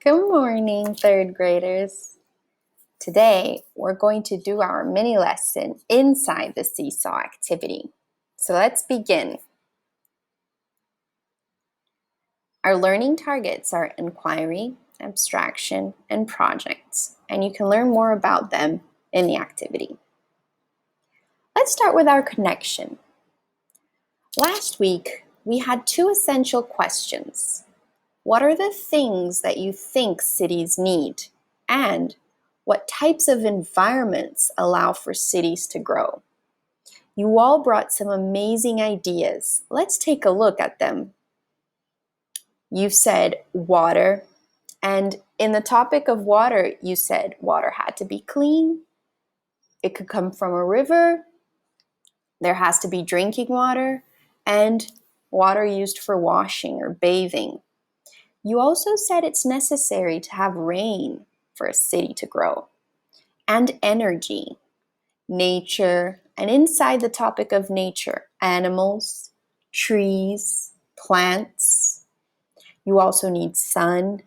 Good morning, third graders. Today, we're going to do our mini lesson inside the seesaw activity. So let's begin. Our learning targets are inquiry, abstraction, and projects, and you can learn more about them in the activity. Let's start with our connection. Last week, we had two essential questions. What are the things that you think cities need? And what types of environments allow for cities to grow? You all brought some amazing ideas. Let's take a look at them. You said water, and in the topic of water, you said water had to be clean. It could come from a river. There has to be drinking water and water used for washing or bathing. You also said it's necessary to have rain for a city to grow, and energy, nature, and inside the topic of nature, animals, trees, plants. You also need sun,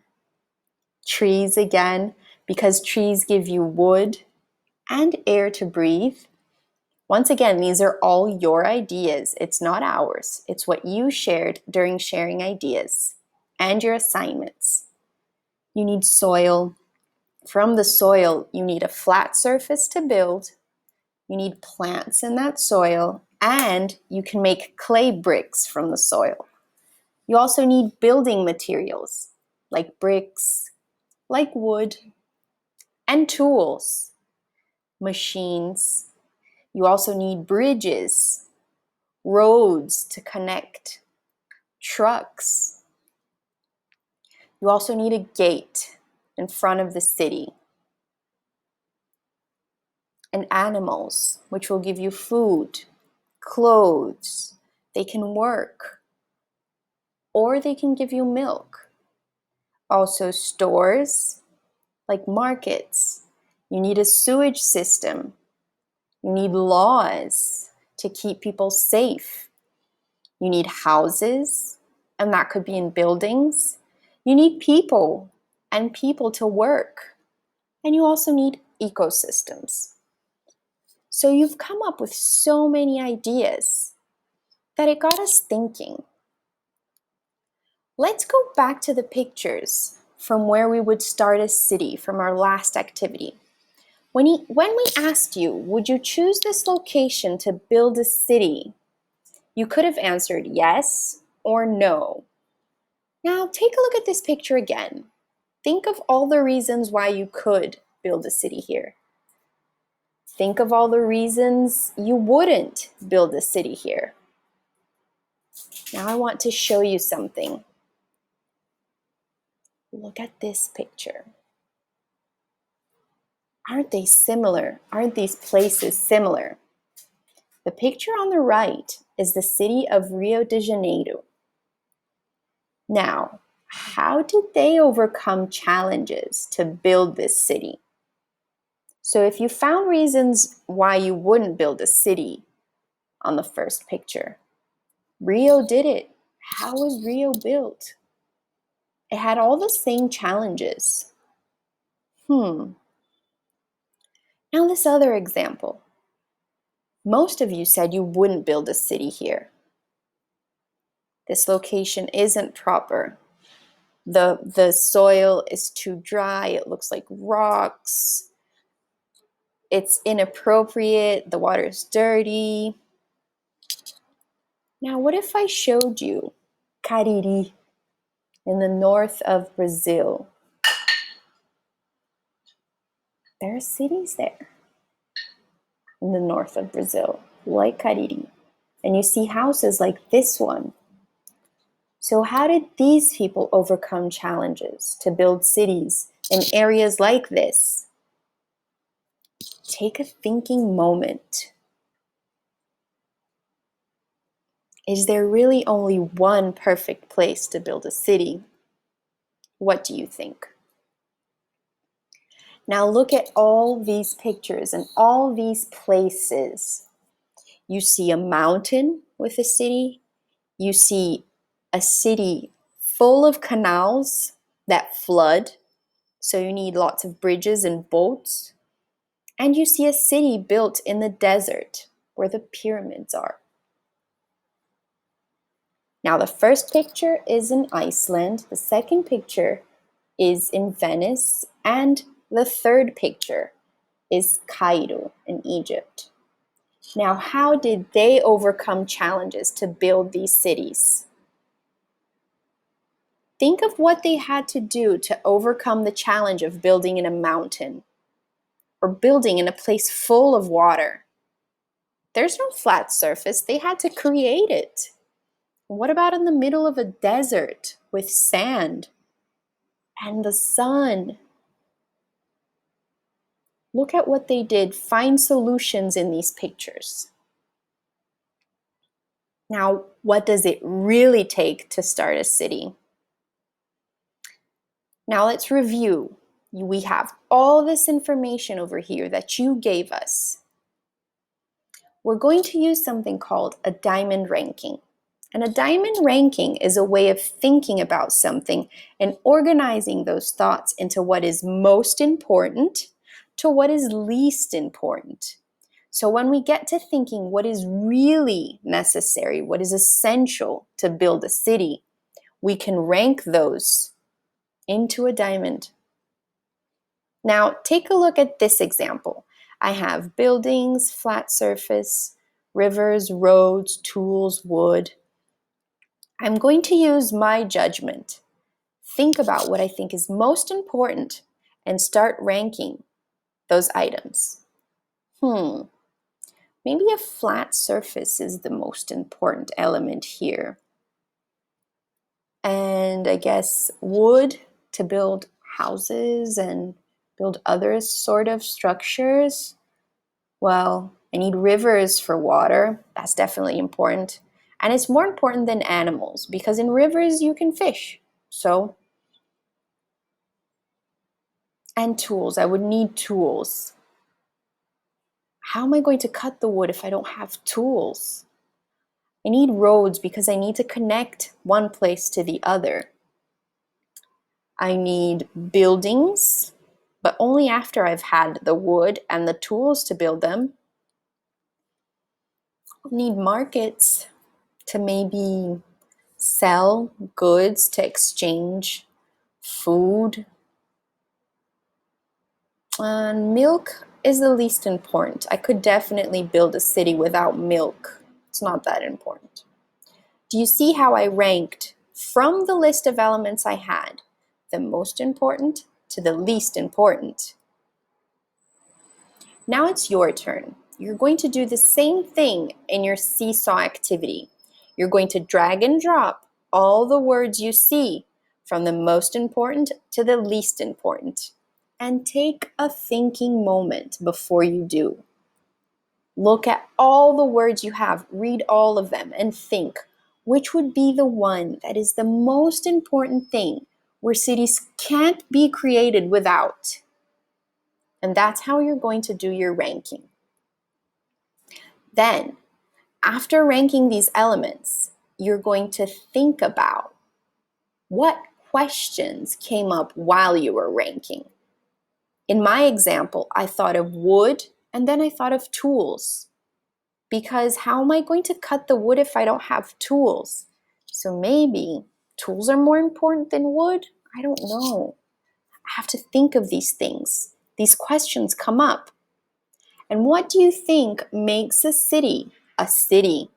trees again, because trees give you wood and air to breathe. Once again, these are all your ideas. It's not ours. It's what you shared during sharing ideas and your assignments. You need soil. From the soil, you need a flat surface to build. You need plants in that soil, and you can make clay bricks from the soil. You also need building materials like bricks, like wood, and tools, machines. You also need bridges, roads to connect, trucks. You also need a gate in front of the city. And animals, which will give you food, clothes. They can work, or they can give you milk. Also stores, like markets. You need a sewage system. You need laws to keep people safe. You need houses, and that could be in buildings. You need people and people to work. And you also need ecosystems. So you've come up with so many ideas that it got us thinking. Let's go back to the pictures from where we would start a city from our last activity. When we asked you, would you choose this location to build a city? You could have answered yes or no. Now take a look at this picture again. Think of all the reasons why you could build a city here. Think of all the reasons you wouldn't build a city here. Now I want to show you something. Look at this picture. Aren't they similar? Aren't these places similar? The picture on the right is the city of Rio de Janeiro. Now, how did they overcome challenges to build this city? So if you found reasons why you wouldn't build a city on the first picture, Rio did it. How was Rio built? It had all the same challenges. Now this other example. Most of you said you wouldn't build a city here. This location isn't proper. The soil is too dry. It looks like rocks. It's inappropriate. The water is dirty. Now, what if I showed you Cariri in the north of Brazil? There are cities there in the north of Brazil, like Cariri. And you see houses like this one. So how did these people overcome challenges to build cities in areas like this? Take a thinking moment. Is there really only one perfect place to build a city? What do you think? Now look at all these pictures and all these places. You see a mountain with a city. You see a city full of canals that flood So you need lots of bridges and boats. And you see a city built in the desert where the pyramids are. Now, the first picture is in Iceland, the second picture is in Venice, and the third picture is Cairo in Egypt. Now, how did they overcome challenges to build these cities? Think of what they had to do to overcome the challenge of building in a mountain or building in a place full of water. There's no flat surface, they had to create it. What about in the middle of a desert with sand and the sun? Look at what they did. Find solutions in these pictures. Now, what does it really take to start a city? Now let's review. We have all this information over here that you gave us. We're going to use something called a diamond ranking. And a diamond ranking is a way of thinking about something and organizing those thoughts into what is most important to what is least important. So when we get to thinking what is really necessary, what is essential to build a city, we can rank those into a diamond. Now, take a look at this example. I have buildings, flat surface, rivers, roads, tools, wood. I'm going to use my judgment. Think about what I think is most important and start ranking those items. Maybe a flat surface is the most important element here. And I guess wood to build houses and build other sort of structures. Well, I need rivers for water. That's definitely important. And it's more important than animals because in rivers you can fish. And tools. I would need tools. How am I going to cut the wood if I don't have tools? I need roads because I need to connect one place to the other. I need buildings, but only after I've had the wood and the tools to build them. I need markets to maybe sell goods, to exchange food. And milk is the least important. I could definitely build a city without milk. It's not that important. Do you see how I ranked from the list of elements I had, the most important to the least important? Now it's your turn. You're going to do the same thing in your seesaw activity. You're going to drag and drop all the words you see from the most important to the least important. And take a thinking moment before you do. Look at all the words you have, read all of them, and think, which would be the one that is the most important thing where cities can't be created without? And that's how you're going to do your ranking. Then, after ranking these elements, you're going to think about what questions came up while you were ranking. In my example, I thought of wood and then I thought of tools. Because how am I going to cut the wood if I don't have tools? So maybe tools are more important than wood? I don't know. I have to think of these things. These questions come up. And what do you think makes a city a city?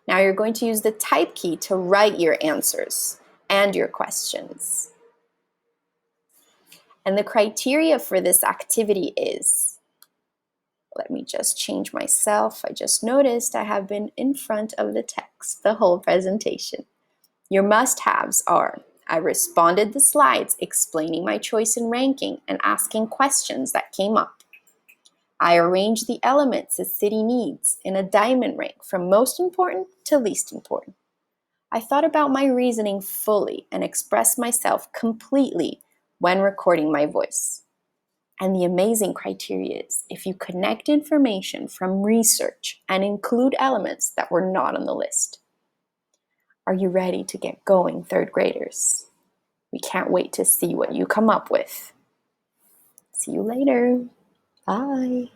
Now you're going to use the type key to write your answers and your questions. And the criteria for this activity is, let me just change myself. I just noticed I have been in front of the text the whole presentation. Your must-haves are, I responded the slides explaining my choice in ranking and asking questions that came up. I arranged the elements a city needs in a diamond rank from most important to least important. I thought about my reasoning fully and expressed myself completely when recording my voice. And the amazing criteria is if you connect information from research and include elements that were not on the list. Are you ready to get going, third graders? We can't wait to see what you come up with. See you later. Bye.